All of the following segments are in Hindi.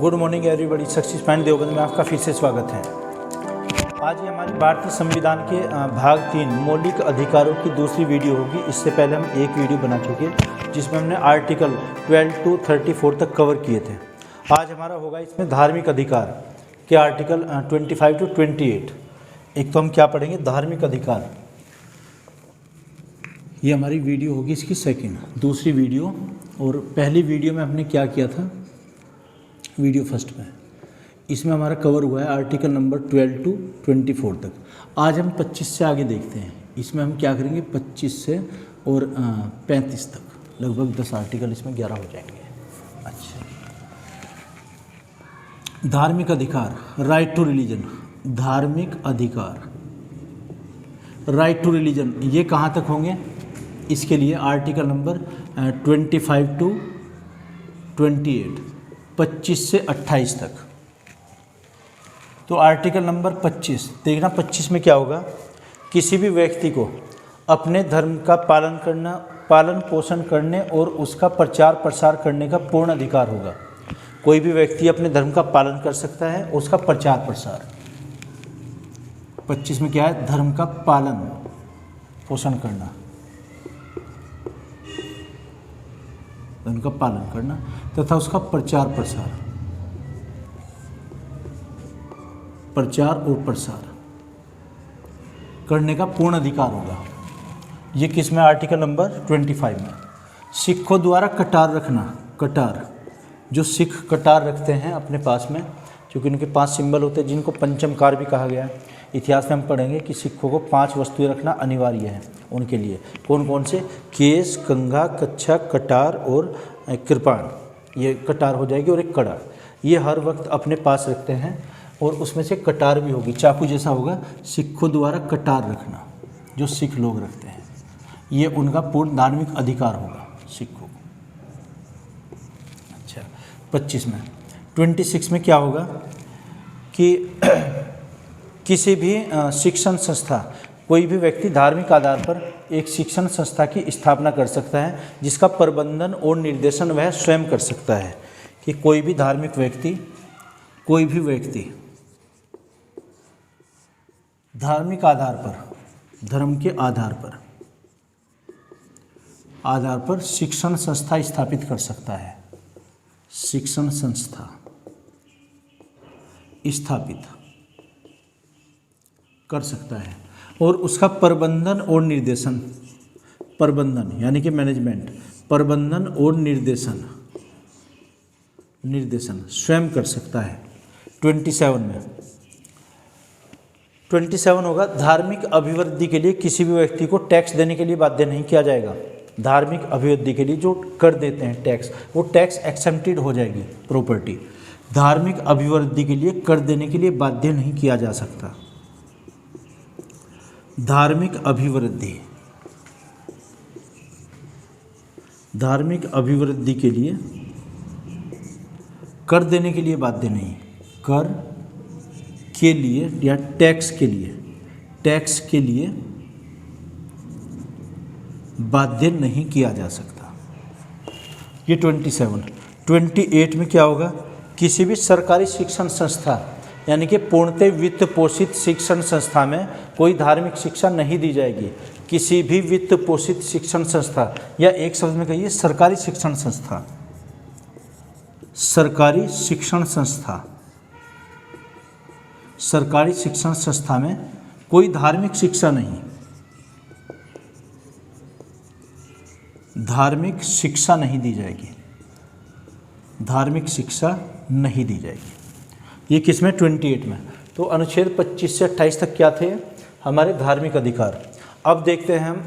Good morning everybody. Success point Deoband में आपका फिर से स्वागत है। आज ये हमारी भारतीय संविधान के भाग 3 मौलिक अधिकारों की दूसरी वीडियो होगी। इससे पहले हम एक वीडियो बना चुके जिसमें हमने आर्टिकल 12 to 34 तक कवर किए थे। आज हमारा होगा इसमें धार्मिक अधिकार के आर्टिकल 25 to 28। एक तो हम क्या पढ़ेंगे, धार्मिक अधिकार। ये हमारी वीडियो होगी इसकी दूसरी वीडियो। और पहली वीडियो में हमने क्या किया था, वीडियो फर्स्ट में, इसमें हमारा कवर हुआ है आर्टिकल नंबर 12 to 24 तक। आज हम 25 से आगे देखते हैं। इसमें हम क्या करेंगे, 25 से और 35 तक, लगभग 10 आर्टिकल इसमें 11 हो जाएंगे। अच्छा, धार्मिक अधिकार, राइट टू रिलीजन। धार्मिक अधिकार, राइट टू रिलीजन, ये कहाँ तक होंगे, इसके लिए आर्टिकल नंबर 25 to 28, 25 से 28 तक। तो आर्टिकल नंबर 25 देखना। 25 में क्या होगा, किसी भी व्यक्ति को अपने धर्म का पालन पोषण करने और उसका प्रचार प्रसार करने का पूर्ण अधिकार होगा। कोई भी व्यक्ति अपने धर्म का पालन कर सकता है, उसका प्रचार प्रसार। 25 में क्या है, धर्म का पालन पोषण करना, धर्म का पालन करना तथा उसका प्रचार और प्रसार करने का पूर्ण अधिकार होगा। ये किस में, आर्टिकल नंबर 25 में। सिखों द्वारा कटार रखना, कटार, जो सिख कटार रखते हैं अपने पास में, क्योंकि उनके 5 सिंबल होते हैं जिनको पंचमकार भी कहा गया है। इतिहास में हम पढ़ेंगे कि सिखों को 5 वस्तुएं रखना अनिवार्य है उनके लिए। कौन कौन से, केस, कंघा, कच्छा, कटार और कृपाण। ये कटार हो जाएगी, और एक कड़ा, ये हर वक्त अपने पास रखते हैं। और उसमें से कटार भी होगी, चाकू जैसा होगा। सिखों द्वारा कटार रखना, जो सिख लोग रखते हैं, ये उनका पूर्ण धार्मिक अधिकार होगा सिखों। अच्छा, 25 में। 26 में क्या होगा कि किसी भी शिक्षण संस्था, कोई भी व्यक्ति धार्मिक आधार पर एक शिक्षण संस्था की स्थापना कर सकता है, जिसका प्रबंधन और निर्देशन वह स्वयं कर सकता है। कि कोई भी धार्मिक व्यक्ति, कोई भी व्यक्ति धार्मिक आधार पर, धर्म के आधार पर शिक्षण संस्था स्थापित कर सकता है। शिक्षण संस्था स्थापित कर सकता है, और उसका प्रबंधन और निर्देशन, प्रबंधन यानी कि मैनेजमेंट, प्रबंधन और निर्देशन स्वयं कर सकता है। 27 होगा, धार्मिक अभिवृद्धि के लिए किसी भी व्यक्ति को टैक्स देने के लिए बाध्य नहीं किया जाएगा। धार्मिक अभिवृद्धि के लिए जो कर देते हैं टैक्स, वो टैक्स एक्सेम्प्टेड हो जाएगी प्रॉपर्टी। धार्मिक अभिवृद्धि के लिए कर देने के लिए बाध्य नहीं किया जा सकता। धार्मिक अभिवृद्धि के लिए कर देने के लिए बाध्य नहीं, कर के लिए या टैक्स के लिए बाध्य नहीं किया जा सकता। ये 27। 28 में क्या होगा, किसी भी सरकारी शिक्षण संस्था यानी कि पूर्णतः वित्त पोषित शिक्षण संस्था में कोई धार्मिक शिक्षा नहीं दी जाएगी। किसी भी वित्त पोषित शिक्षण संस्था, या एक शब्द में कहिए सरकारी शिक्षण संस्था, सरकारी शिक्षण संस्था में कोई धार्मिक शिक्षा नहीं, धार्मिक शिक्षा नहीं दी जाएगी। ये किस में, 28 में। तो अनुच्छेद 25 से 28 तक क्या थे, हमारे धार्मिक अधिकार। अब देखते हैं हम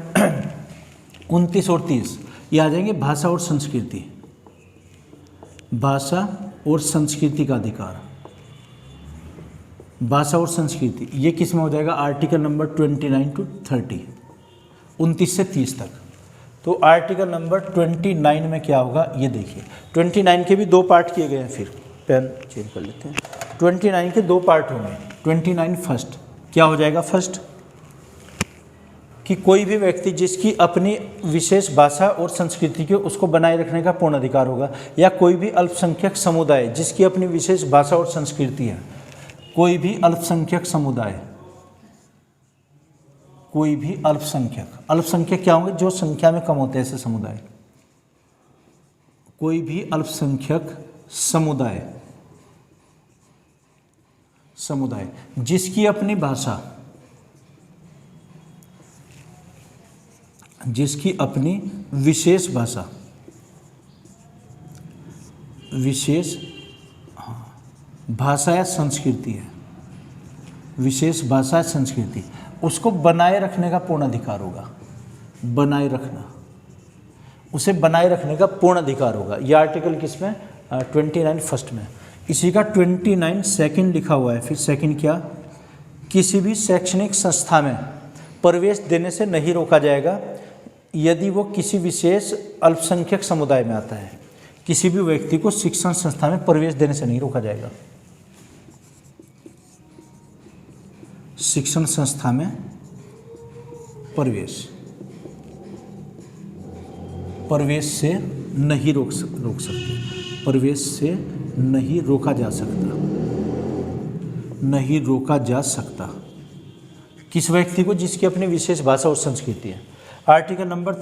29 और 30, ये आ जाएंगे भाषा और संस्कृति, भाषा और संस्कृति का अधिकार। भाषा और संस्कृति ये किस में हो जाएगा, आर्टिकल नंबर 29 to 30, 29 से 30 तक। तो आर्टिकल नंबर 29 में क्या होगा, ये देखिए। 29 के भी 2 पार्ट किए गए हैं, फिर पेन चेंज कर लेते हैं। 29 के 2 पार्ट होंगे। 29 फर्स्ट क्या हो जाएगा, फर्स्ट कि कोई भी व्यक्ति जिसकी अपनी विशेष भाषा और संस्कृति के उसको बनाए रखने का पूर्ण अधिकार होगा, या कोई भी अल्पसंख्यक समुदाय जिसकी अपनी विशेष भाषा और संस्कृति है। कोई भी अल्पसंख्यक समुदाय, कोई भी अल्पसंख्यक क्या होंगे? जो संख्या में कम होते हैं ऐसे समुदाय। कोई भी अल्पसंख्यक समुदाय जिसकी अपनी भाषा, जिसकी अपनी विशेष भाषा, भाषा या संस्कृति है, विशेष भाषा या संस्कृति, उसको बनाए रखने का पूर्ण अधिकार होगा। बनाए रखना, उसे बनाए रखने का पूर्ण अधिकार होगा। यह आर्टिकल किसमें? 29 फर्स्ट में। इसी का 29 सेकंड लिखा हुआ है। फिर सेकंड क्या? किसी भी शैक्षणिक संस्था में प्रवेश देने से नहीं रोका जाएगा यदि वो किसी विशेष अल्पसंख्यक समुदाय में आता है। किसी भी व्यक्ति को शिक्षण संस्था में प्रवेश देने से नहीं रोका जाएगा। शिक्षण संस्था में प्रवेश से नहीं रोक सकते। प्रवेश से नहीं रोका जा सकता। नहीं रोका जा सकता किस व्यक्ति को? जिसकी अपनी विशेष भाषा और संस्कृति है। आर्टिकल नंबर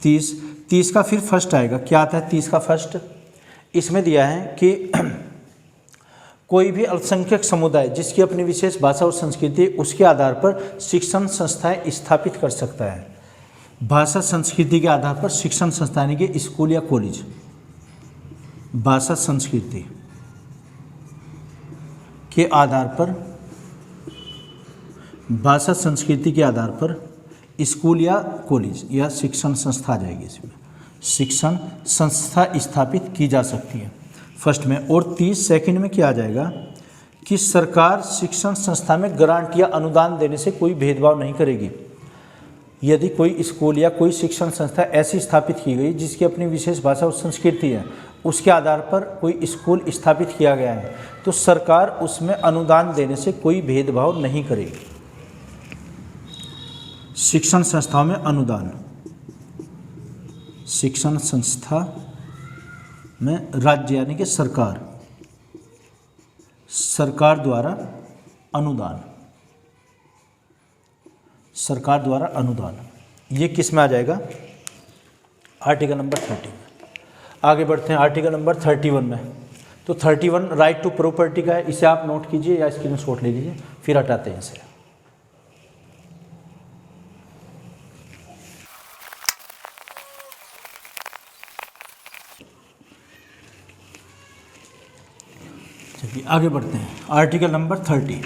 30 का फिर फर्स्ट आएगा। क्या आता है 30 का फर्स्ट? इसमें दिया है कि कोई भी अल्पसंख्यक समुदाय जिसकी अपनी विशेष भाषा और संस्कृति उसके आधार पर शिक्षण संस्थाएं स्थापित कर सकता है। भाषा संस्कृति के आधार पर शिक्षण संस्थान यानी कि स्कूल या कॉलेज, भाषा संस्कृति के आधार पर, भाषा संस्कृति के आधार पर स्कूल या कॉलेज या शिक्षण संस्था आ जाएगी। इसमें शिक्षण संस्था स्थापित की जा सकती है फर्स्ट में। और 30 सेकंड में क्या आ जाएगा कि सरकार शिक्षण संस्था में ग्रांट या अनुदान देने से कोई भेदभाव नहीं करेगी। यदि कोई स्कूल या कोई शिक्षण संस्था ऐसी स्थापित की गई जिसकी अपनी विशेष भाषा और संस्कृति है, उसके आधार पर कोई स्कूल स्थापित किया गया है, तो सरकार उसमें अनुदान देने से कोई भेदभाव नहीं करेगी। शिक्षण संस्थाओं में अनुदान, शिक्षण संस्था में राज्य यानी कि सरकार द्वारा अनुदान, ये किस में आ जाएगा? आर्टिकल नंबर 30 में। आगे बढ़ते हैं आर्टिकल नंबर 31 में। तो 31 राइट टू प्रॉपर्टी का है। इसे आप नोट कीजिए या स्क्रीनशॉट ले लीजिए, फिर हटाते हैं इसे। चलिए आगे बढ़ते हैं। आर्टिकल नंबर 31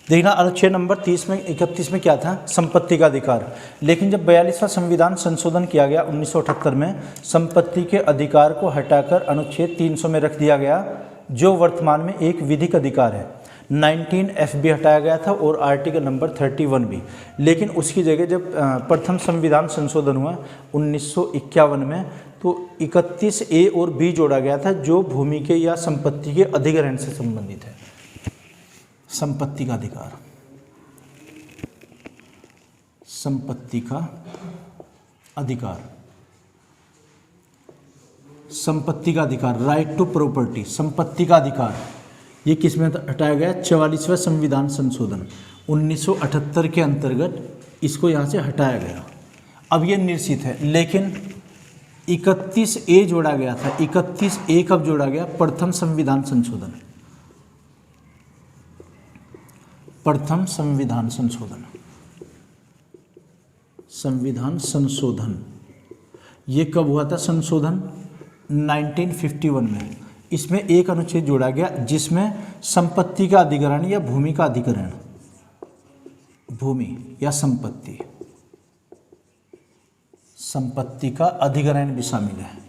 देखना, अनुच्छेद नंबर 31 में क्या था? संपत्ति का अधिकार। लेकिन जब 42वां संविधान संशोधन किया गया 1978 में, संपत्ति के अधिकार को हटाकर अनुच्छेद 300 में रख दिया गया, जो वर्तमान में एक विधिक अधिकार है। 19F भी हटाया गया था और आर्टिकल नंबर 31 भी। लेकिन उसकी जगह जब प्रथम संविधान संशोधन हुआ 1951 में, तो 31A और B जोड़ा गया था, जो भूमि के या संपत्ति के अधिग्रहण से संबंधित है। संपत्ति का अधिकार, संपत्ति का अधिकार, संपत्ति का अधिकार, राइट टू प्रॉपर्टी, संपत्ति का अधिकार, ये किस में हटाया गया? 44वां संविधान संशोधन 1978 के अंतर्गत इसको यहाँ से हटाया गया। अब ये निश्चित है, लेकिन 31A जोड़ा गया था। 31A कब जोड़ा गया? प्रथम संविधान संशोधन, प्रथम संविधान संशोधन ये कब हुआ था? संशोधन 1951 में। इसमें एक अनुच्छेद जोड़ा गया जिसमें संपत्ति का अधिग्रहण या भूमि का अधिग्रहण, भूमि या संपत्ति का अधिग्रहण भी शामिल है।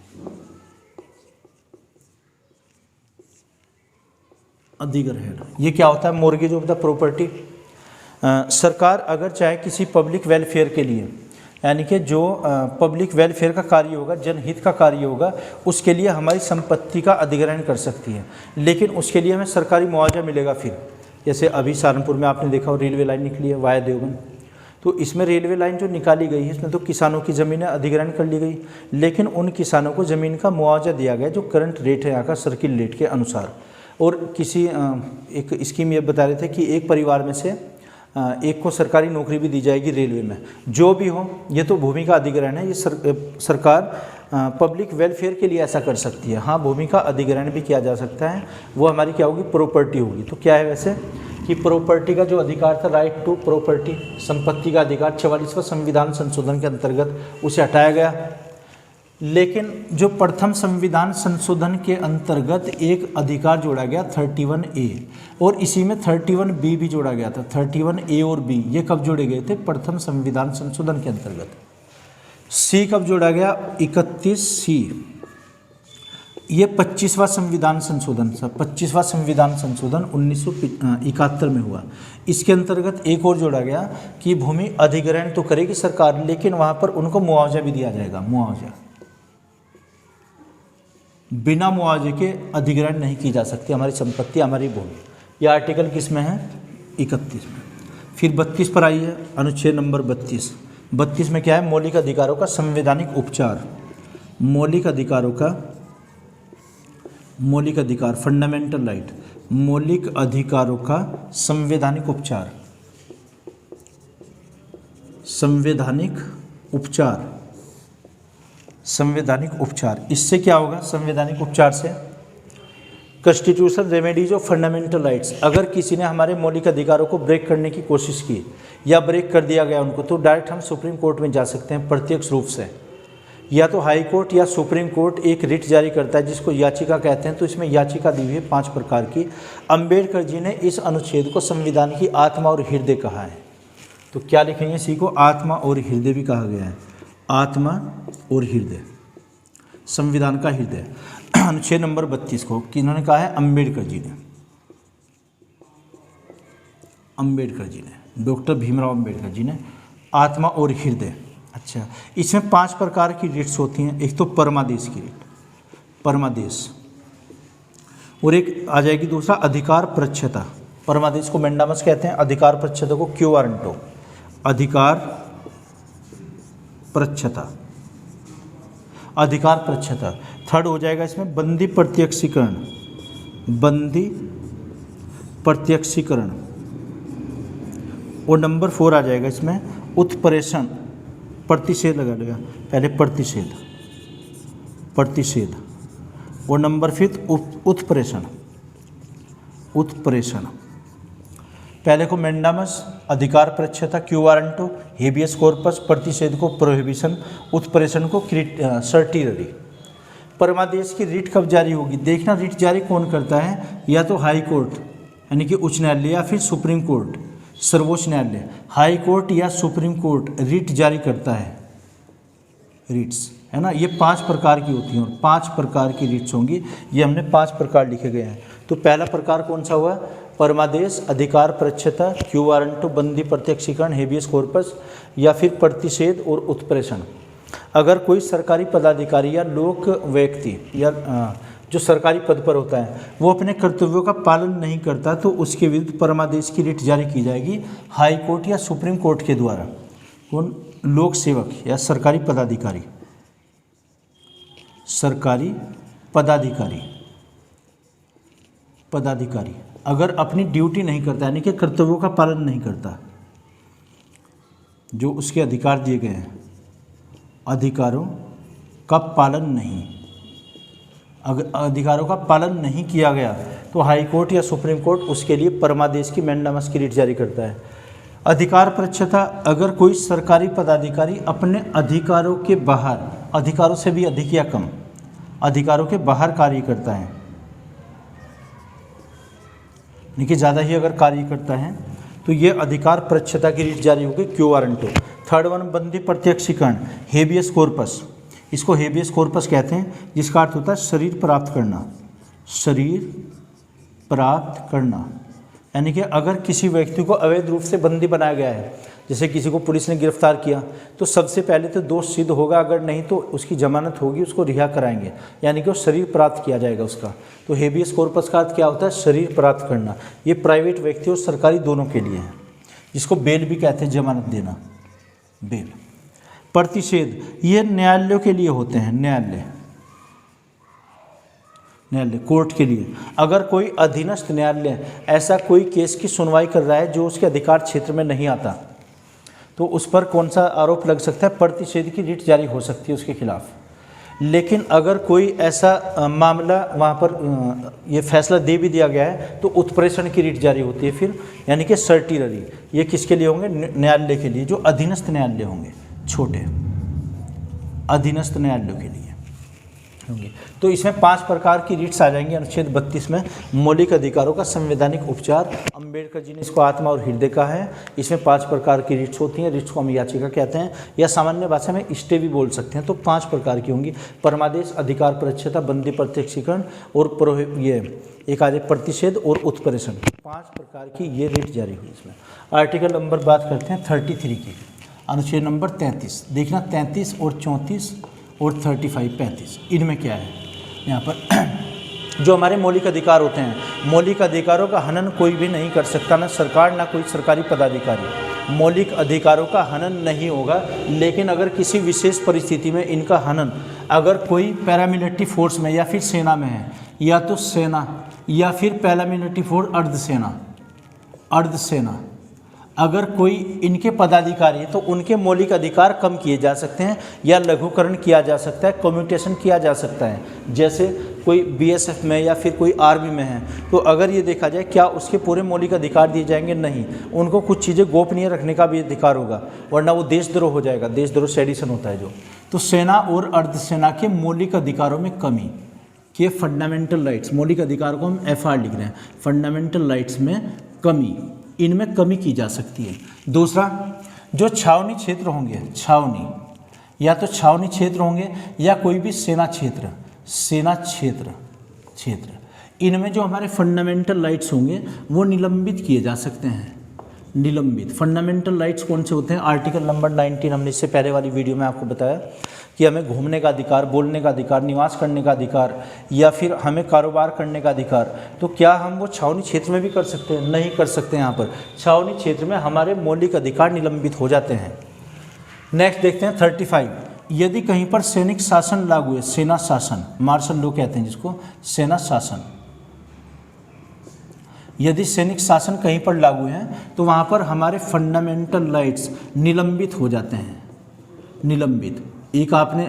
अधिग्रहण ये क्या होता है? Mortgage of the property. सरकार अगर चाहे किसी पब्लिक वेलफेयर के लिए, यानी कि जो पब्लिक वेलफेयर का कार्य होगा, जनहित का कार्य होगा, उसके लिए हमारी संपत्ति का अधिग्रहण कर सकती है। लेकिन उसके लिए हमें सरकारी मुआवजा मिलेगा। फिर जैसे अभी सहारनपुर में आपने देखा हो रेलवे लाइन निकली है वाया देवबंद, तो इसमें रेलवे लाइन जो निकाली गई है इसमें तो किसानों की ज़मीनें अधिग्रहण कर ली गई, लेकिन उन किसानों को ज़मीन का मुआवजा दिया गया जो करंट रेट है यहाँ का सर्किल रेट के अनुसार। और किसी एक स्कीम ये बता रहे थे कि एक परिवार में से एक को सरकारी नौकरी भी दी जाएगी रेलवे में, जो भी हो। ये तो भूमि का अधिग्रहण है, ये सरकार पब्लिक वेलफेयर के लिए ऐसा कर सकती है। हाँ, भूमि का अधिग्रहण भी किया जा सकता है, वो हमारी क्या होगी, प्रॉपर्टी होगी। तो क्या है वैसे कि प्रॉपर्टी का जो अधिकार था, राइट टू प्रॉपर्टी, संपत्ति का अधिकार 44वां संविधान संशोधन के अंतर्गत उसे हटाया गया। लेकिन जो प्रथम संविधान संशोधन के अंतर्गत एक अधिकार जोड़ा गया 31A, और इसी में 31B भी जोड़ा गया था। 31A और B ये कब जोड़े गए थे, प्रथम संविधान संशोधन के अंतर्गत। C कब जोड़ा गया, 31C, ये 25वां संविधान संशोधन था। 25वां संविधान संशोधन 1971 में हुआ। इसके अंतर्गत एक और जोड़ा गया कि भूमि अधिग्रहण तो करेगी सरकार, लेकिन वहाँ पर उनको मुआवजा भी दिया जाएगा। मुआवजा, बिना मुआवजे के अधिग्रहण नहीं की जा सकती हमारी संपत्ति, हमारी भूमि। यह आर्टिकल किस में है, 31 में। फिर 32 पर आई है, अनुच्छेद नंबर 32। 32 में क्या है, मौलिक अधिकारों का संवैधानिक उपचार। मौलिक अधिकारों का, मौलिक अधिकार, फंडामेंटल राइट, मौलिक अधिकारों का संवैधानिक उपचार। संवैधानिक उपचार, संवैधानिक उपचार, इससे क्या होगा, संवैधानिक उपचार से constitution remedies of fundamental rights. अगर किसी ने हमारे मौलिक अधिकारों को ब्रेक करने की कोशिश की या ब्रेक कर दिया गया उनको, तो डायरेक्ट हम सुप्रीम कोर्ट में जा सकते हैं प्रत्यक्ष रूप से। या तो हाई कोर्ट या सुप्रीम कोर्ट एक रिट जारी करता है जिसको याचिका कहते हैं। तो इसमें याचिका दी हुई है 5 प्रकार की। अंबेडकर जी ने इस अनुच्छेद को संविधान की आत्मा और हृदय कहा है। तो क्या लिखेंगे, इसी को आत्मा और हृदय भी कहा गया है। आत्मा और हृदय, संविधान का हृदय। अनुच्छेद नंबर 32 को किन्होंने कहा है, अंबेडकर जी ने। अंबेडकर जी ने, डॉक्टर भीमराव अंबेडकर जी ने आत्मा और हृदय। अच्छा, इसमें 5 प्रकार की रिट्स होती हैं। एक तो परमादेश की रिट, परमादेश, और एक आ जाएगी दूसरा अधिकार प्रच्छता। परमादेश को मेंडामस कहते हैं, अधिकार प्रच्छता को क्यू वारंटो। अधिकार प्रच्छता, अधिकार प्रच्छता। थर्ड हो जाएगा इसमें बंदी प्रत्यक्षीकरण, बंदी प्रत्यक्षीकरण। और नंबर 4 आ जाएगा इसमें उत्प्रेषण, प्रतिषेध लगा लेगा पहले, प्रतिषेध, प्रतिषेध। और नंबर 5 उत्प्रेषण, उत्प्रेषण। पहले को मेंडामस, अधिकार प्रच्छता, क्यू वारंटो, हेबियस कॉर्पस, प्रतिषेध को प्रोहिबिशन, उत्प्रेषण को सर्टिलरी। परमादेश की रिट कब जारी होगी, देखना रिट जारी कौन करता है, या तो हाई कोर्ट यानी कि उच्च न्यायालय, या फिर सुप्रीम कोर्ट सर्वोच्च न्यायालय। हाई कोर्ट या सुप्रीम कोर्ट रिट जारी करता है, रिट्स है ना। ये 5 प्रकार की होती हैं और 5 प्रकार की रिट्स होंगी। ये हमने 5 प्रकार लिखे गए हैं। तो पहला प्रकार कौन सा हुआ, परमादेश, अधिकार प्रच्छता, क्यू वारंटो, बंदी प्रत्यक्षीकरण, हेबियस कॉर्पस, या फिर प्रतिषेध और उत्प्रेषण। अगर कोई सरकारी पदाधिकारी या लोक व्यक्ति या जो सरकारी पद पर होता है वो अपने कर्तव्यों का पालन नहीं करता, तो उसके विरुद्ध परमादेश की रिट जारी की जाएगी हाई कोर्ट या सुप्रीम कोर्ट के द्वारा। कौन, लोक सेवक या सरकारी पदाधिकारी, सरकारी पदाधिकारी, पदाधिकारी अगर अपनी ड्यूटी नहीं करता यानी कि कर्तव्यों का पालन नहीं करता, जो उसके अधिकार दिए गए हैं, अधिकारों का पालन नहीं, अगर अधिकारों का पालन नहीं किया गया तो हाई कोर्ट या सुप्रीम कोर्ट उसके लिए परमादेश की मेंडामस की रिट जारी करता है। अधिकार प्रच्छता, अगर कोई सरकारी पदाधिकारी अपने अधिकारों के बाहर, अधिकारों से भी अधिक या कम, अधिकारों के बाहर कार्य करता है, यानी कि ज़्यादा ही अगर कार्य करता है, तो ये अधिकार प्रच्छता की रिट जारी होगी, क्यू वारंटो। थर्ड वन, बंदी प्रत्यक्षीकरण, हेबियस कॉर्पस। इसको हेबियस कॉर्पस कहते हैं, जिसका अर्थ होता है शरीर प्राप्त करना, शरीर प्राप्त करना, यानी कि अगर किसी व्यक्ति को अवैध रूप से बंदी बनाया गया है, जैसे किसी को पुलिस ने गिरफ्तार किया, तो सबसे पहले तो दोष सिद्ध होगा, अगर नहीं तो उसकी जमानत होगी, उसको रिहा कराएंगे, यानी कि वो शरीर प्राप्त किया जाएगा उसका। तो हेबियस कॉर्पस का अर्थ क्या होता है? शरीर प्राप्त करना। ये प्राइवेट व्यक्ति और सरकारी दोनों के लिए है, जिसको बेल भी कहते हैं, जमानत देना, बेल। प्रतिषेध, ये न्यायालयों के लिए होते हैं, न्यायालय कोर्ट के लिए। अगर कोई अधीनस्थ न्यायालय ऐसा कोई केस की सुनवाई कर रहा है जो उसके अधिकार क्षेत्र में नहीं आता, तो उस पर कौन सा आरोप लग सकता है? प्रतिषेध की रिट जारी हो सकती है उसके खिलाफ। लेकिन अगर कोई ऐसा मामला वहाँ पर ये फैसला दे भी दिया गया है तो उत्प्रेषण की रिट जारी होती है फिर, यानी कि सर्टिलरी। ये किसके लिए होंगे? न्यायालय के लिए, जो अधीनस्थ न्यायालय होंगे, छोटे अधीनस्थ न्यायालयों के लिए होंगे। तो इसमें 5 प्रकार की रिट्स आ जाएंगी अनुच्छेद 32 में। मौलिक अधिकारों का संवैधानिक उपचार, अंबेडकर जी ने इसको आत्मा और हृदय कहा है। इसमें 5 प्रकार की रिट्स होती हैं। रिट्स को हम याचिका कहते हैं, या सामान्य भाषा में स्टे भी बोल सकते हैं। तो 5 प्रकार की होंगी: परमादेश, अधिकार प्रत्यक्षता, बंदी प्रत्यक्षीकरण और ये एक आगे प्रतिषेध और उत्प्रेषण। 5 प्रकार की ये रिट जारी हुई। इसमें आर्टिकल नंबर बात करते हैं 33 की, अनुच्छेद नंबर 33। देखना 33 और 34 और 35, 35, इनमें क्या है? यहाँ पर जो हमारे मौलिक अधिकार होते हैं, मौलिक अधिकारों का हनन कोई भी नहीं कर सकता, ना सरकार ना कोई सरकारी पदाधिकारी। मौलिक अधिकारों का हनन नहीं होगा, लेकिन अगर किसी विशेष परिस्थिति में इनका हनन, अगर कोई पैरामिलिट्री फोर्स में या फिर सेना में है, या तो सेना या फिर पैरामिलिट्री फोर्स अर्धसेना, अगर कोई इनके पदाधिकारी है तो उनके मौलिक अधिकार कम किए जा सकते हैं या लघुकरण किया जा सकता है, कम्यूटेशन किया जा सकता है। जैसे कोई बीएसएफ में या फिर कोई आर्मी में है, तो अगर ये देखा जाए क्या उसके पूरे मौलिक अधिकार दिए जाएंगे? नहीं, उनको कुछ चीज़ें गोपनीय रखने का भी अधिकार होगा, वरना वो देशद्रोह हो जाएगा। देशद्रोह सेडिशन होता है जो। तो सेना और अर्धसेना के मौलिक अधिकारों में कमी के फंडामेंटल राइट्स, मौलिक अधिकारों को हम FR लिख रहे हैं, फंडामेंटल राइट्स में कमी, इनमें कमी की जा सकती है। दूसरा, जो छावनी क्षेत्र होंगे, छावनी या तो छावनी क्षेत्र होंगे या कोई भी सेना क्षेत्र, इनमें जो हमारे फंडामेंटल राइट्स होंगे वो निलंबित किए जा सकते हैं। निलंबित फंडामेंटल राइट्स कौन से होते हैं? आर्टिकल नंबर 19, हमने इससे पहले वाली वीडियो में आपको बताया कि हमें घूमने का अधिकार, बोलने का अधिकार, निवास करने का अधिकार, या फिर हमें कारोबार करने का अधिकार। तो क्या हम वो छावनी क्षेत्र में भी कर सकते हैं? नहीं कर सकते। यहाँ पर छावनी क्षेत्र में हमारे मौलिक अधिकार निलंबित हो जाते हैं। नेक्स्ट देखते हैं 35। यदि कहीं पर सैनिक शासन लागू है, सेना शासन, मार्शल लॉ कहते हैं जिसको, सेना शासन, यदि सैनिक शासन कहीं पर लागू है तो वहाँ पर हमारे फंडामेंटल राइट्स निलंबित हो जाते हैं। निलंबित, एक आपने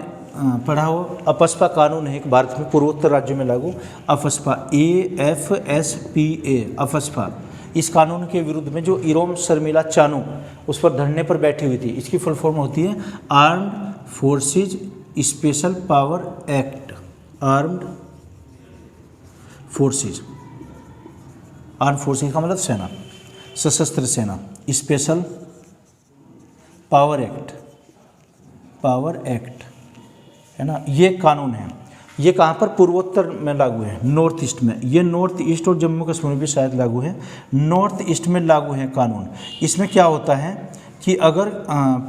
पढ़ा हो, अपस्पा कानून है एक भारत में पूर्वोत्तर राज्यों में लागू, अपस्पा, AFSPA, अपस्पा। इस कानून के विरुद्ध में जो इरोम शर्मिला चानू उस पर धरने पर बैठी हुई थी, इसकी फुल फॉर्म होती है armed forces special power act. Armed forces, arm forces का मतलब सेना, सशस्त्र सेना, special power act, power act है ना, ये कानून है। ये कहाँ पर? पूर्वोत्तर में लागू है, नॉर्थ ईस्ट में। ये नॉर्थ ईस्ट और जम्मू कश्मीर में भी शायद लागू है, नॉर्थ ईस्ट में लागू है कानून। इसमें क्या होता है कि अगर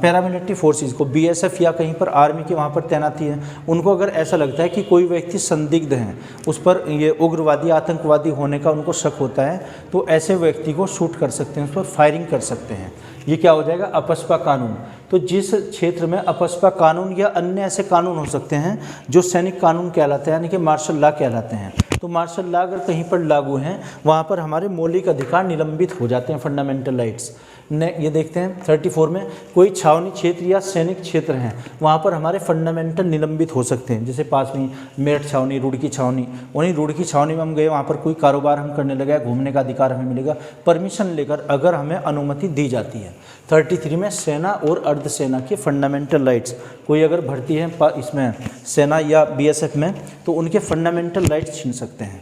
पैरामिलिट्री फोर्सेस को, BSF या कहीं पर आर्मी की वहाँ पर तैनाती है, उनको अगर ऐसा लगता है कि कोई व्यक्ति संदिग्ध है, उस पर ये उग्रवादी आतंकवादी होने का उनको शक होता है, तो ऐसे व्यक्ति को शूट कर सकते हैं, उस पर फायरिंग कर सकते हैं। ये क्या हो जाएगा? अपस्पा कानून। तो जिस क्षेत्र में अपस्पा कानून या अन्य ऐसे कानून हो सकते हैं जो सैनिक कानून कहलाते हैं, यानी कि मार्शल लॉ कहलाते हैं, तो मार्शल लॉ अगर कहीं पर लागू हैं, वहाँ पर हमारे मौलिक अधिकार निलंबित हो जाते हैं, फंडामेंटल राइट्स। ये देखते हैं 34 में, कोई छावनी क्षेत्र या सैनिक क्षेत्र हैं, वहाँ पर हमारे फंडामेंटल निलंबित हो सकते हैं। जैसे पास में मेरठ छावनी, रुड़की छावनी, उन्हीं रुड़की छावनी में हम गए, वहाँ पर कोई कारोबार हम करने लगे, घूमने का अधिकार हमें मिलेगा परमिशन लेकर, अगर हमें अनुमति दी जाती है। 33 में सेना और अर्धसेना के फंडामेंटल राइट्स, कोई अगर भर्ती है इसमें सेना या BSF में, तो उनके फंडामेंटल राइट्स छीन सकते हैं।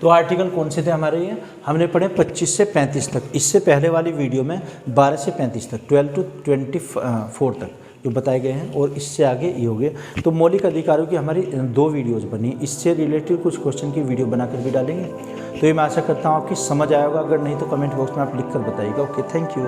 तो आर्टिकल कौन से थे हमारे? ये हमने पढ़े 25 से 35 तक। इससे पहले वाली वीडियो में 12 से 35 तक, 12 to 24 तक जो बताए गए हैं, और इससे आगे ये हो गए। तो मौलिक अधिकारों की हमारी 2 वीडियोज़ बनी, इससे रिलेटेड कुछ क्वेश्चन की वीडियो बनाकर भी डालेंगे। तो ये मैं आशा करता हूँ आपकी समझ आया होगा, अगर नहीं तो कमेंट बॉक्स में आप लिख कर बताइएगा। Okay, thank you.